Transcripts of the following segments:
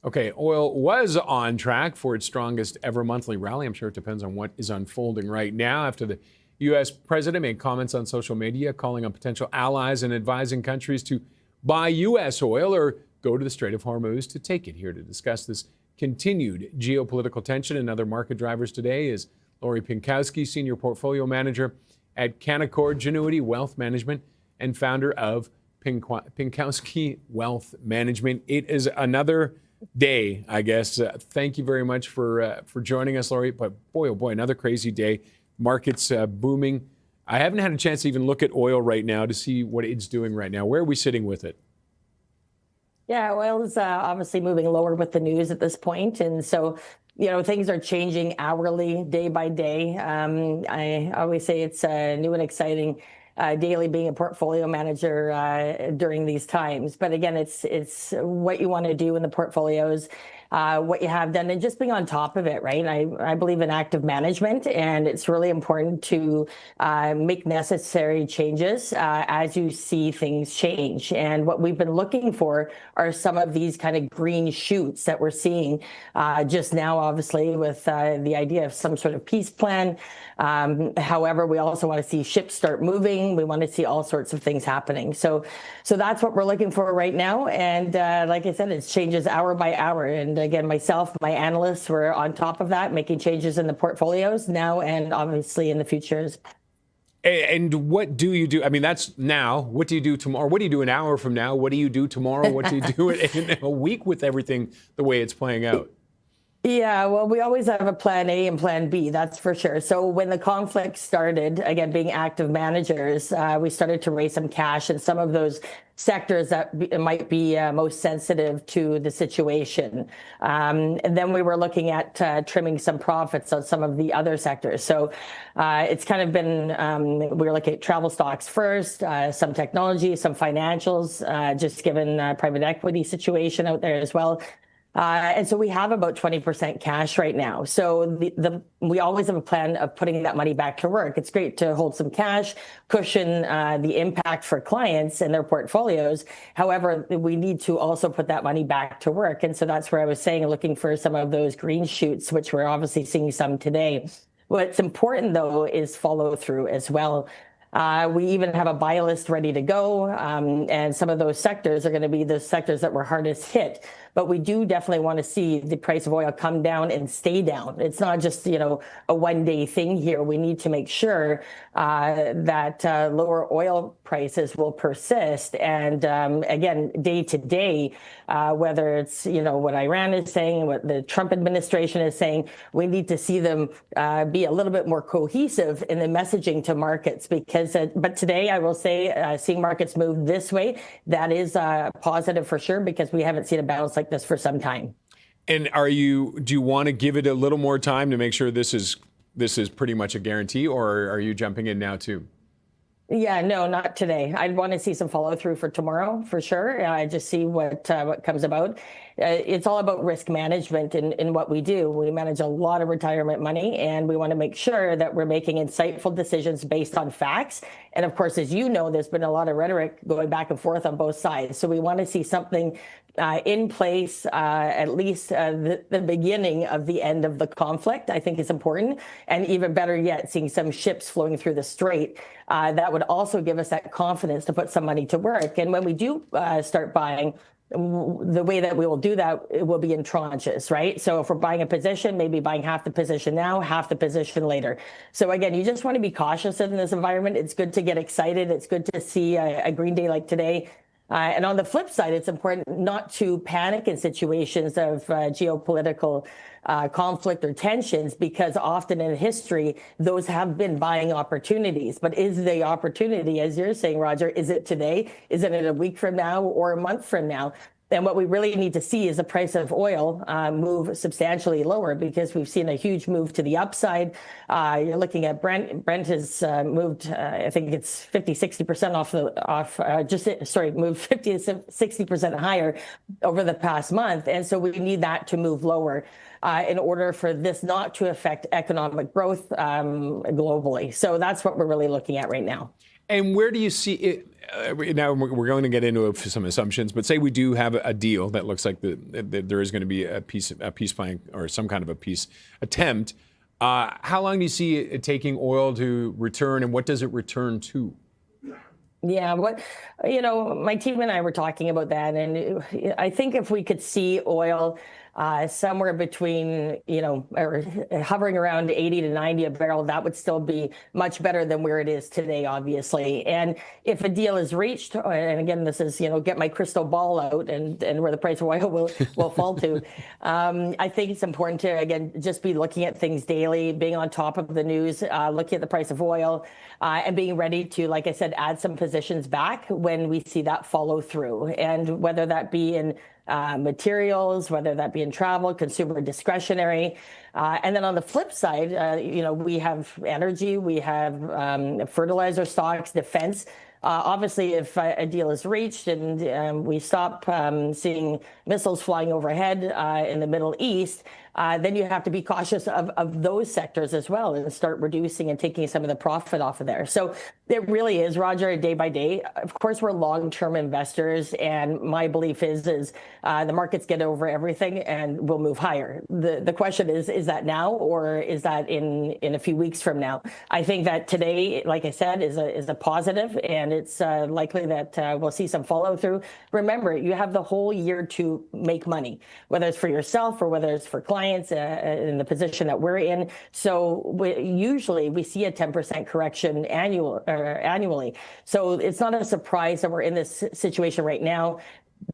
Okay, oil was on track for its strongest ever monthly rally. I'm sure it depends on what is unfolding right now after the U.S. president made comments on social media calling on potential allies and advising countries to buy U.S. oil or go to the Strait of Hormuz to take it. Here to discuss this continued geopolitical tension and other market drivers today is Roger Pinkowski, Senior Portfolio Manager at Canaccord Genuity Wealth Management and founder of Pinkowski Wealth Management. It is another day, I guess. Thank you very much for joining us, Laurie. But boy, oh boy, another crazy day. Markets booming. I haven't had a chance to even look at oil right now to see what it's doing right now. Where are we sitting with it? Yeah, oil is obviously moving lower with the news at this point. And so, things are changing hourly, day by day. I always say it's new and exciting daily being a portfolio manager during these times. But again, it's what you want to do in the portfolios, what you have done, and just being on top of it, right? I believe in active management, and it's really important to make necessary changes as you see things change. And what we've been looking for are some of these kind of green shoots that we're seeing just now, obviously, with the idea of some sort of peace plan. However, we also want to see ships start moving. We want to see all sorts of things happening. So that's what we're looking for right now. And like I said, it changes hour by hour. And again, myself, my analysts were on top of that, making changes in the portfolios now and obviously in the futures. And what do you do? I mean, that's now. What do you do tomorrow? What do you do an hour from now? What do you do tomorrow? What do you do in a week with everything the way it's playing out? Yeah, well, we always have a plan A and plan B, that's for sure. So when the conflict started, again, being active managers, we started to raise some cash in some of those sectors that might be most sensitive to the situation. And then we were looking at trimming some profits on some of the other sectors. So it's kind of been, we were looking at travel stocks first, some technology, some financials, just given private equity situation out there as well. And so we have about 20% cash right now. So we always have a plan of putting that money back to work. It's great to hold some cash, cushion the impact for clients and their portfolios. However, we need to also put that money back to work. And so that's where I was saying, looking for some of those green shoots, which we're obviously seeing some today. What's important, though, is follow through as well. We even have a buy list ready to go, and some of those sectors are going to be the sectors that were hardest hit. But we do definitely want to see the price of oil come down and stay down. It's not just, a one-day thing here. We need to make sure that lower oil prices will persist. And again, day to day, whether it's, what Iran is saying, what the Trump administration is saying, we need to see them be a little bit more cohesive in the messaging to markets. Because, but today, I will say, seeing markets move this way, that is positive for sure, because we haven't seen a bounce like this for some time. And do you want to give it a little more time to make sure this is pretty much a guarantee, or are you jumping in now too? Yeah, no, not today. I'd want to see some follow through for tomorrow, for sure. I just see what comes about. It's all about risk management in what we do. We manage a lot of retirement money, and we want to make sure that we're making insightful decisions based on facts. And of course, as you know, there's been a lot of rhetoric going back and forth on both sides. So we want to see something in place, at least the beginning of the end of the conflict, I think is important. And even better yet, seeing some ships flowing through the strait. That would also give us that confidence to put some money to work. And when we do start buying, the way that we will do that, it will be in tranches, right? So if we're buying a position, maybe buying half the position now, half the position later. So again, you just want to be cautious in this environment. It's good to get excited. It's good to see a green day like today. And on the flip side, it's important not to panic in situations of geopolitical conflict or tensions, because often in history, those have been buying opportunities. But is the opportunity, as you're saying, Roger, is it today? Is it a week from now or a month from now? And what we really need to see is the price of oil move substantially lower, because we've seen a huge move to the upside. You're looking at Brent. Brent has moved, I think it's 50-60% moved 50 to 60% higher over the past month. And so we need that to move lower in order for this not to affect economic growth globally. So that's what we're really looking at right now. And where do you see it? Now we're going to get into some assumptions, but say we do have a deal that looks like there is going to be a peace plan or some kind of a peace attempt. How long do you see it taking oil to return, and what does it return to? Yeah, my team and I were talking about that, and I think if we could see oil somewhere between, or hovering around 80 to 90 a barrel, that would still be much better than where it is today, obviously. And if a deal is reached, and again, this is, get my crystal ball out and where the price of oil will fall to, I think it's important to, again, just be looking at things daily, being on top of the news, looking at the price of oil, and being ready to, like I said, add some positions back when we see that follow through. And whether that be in materials, whether that be in travel, consumer discretionary. And then on the flip side, we have energy, we have fertilizer stocks, defense. Obviously, if a deal is reached and we stop seeing missiles flying overhead in the Middle East, then you have to be cautious of those sectors as well and start reducing and taking some of the profit off of there. So it really is, Roger, day by day. Of course, we're long-term investors, and my belief is the markets get over everything and will move higher. The question is that now, or is that in a few weeks from now? I think that today, like I said, is a positive, and it's likely that we'll see some follow through. Remember, you have the whole year to make money, whether it's for yourself or whether it's for clients in the position that we're in. So usually we see a 10% correction annually. So it's not a surprise that we're in this situation right now.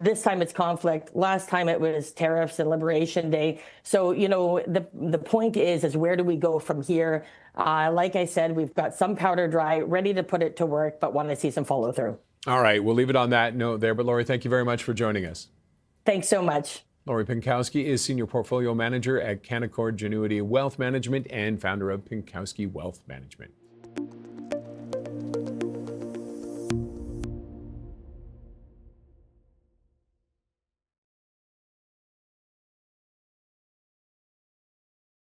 This time it's conflict. Last time it was tariffs and Liberation Day. So, the point is where do we go from here? Like I said, we've got some powder dry, ready to put it to work, but want to see some follow through. All right, we'll leave it on that note there. But Lori, thank you very much for joining us. Thanks so much. Lori Pinkowski is Senior Portfolio Manager at Canaccord Genuity Wealth Management and founder of Pinkowski Wealth Management.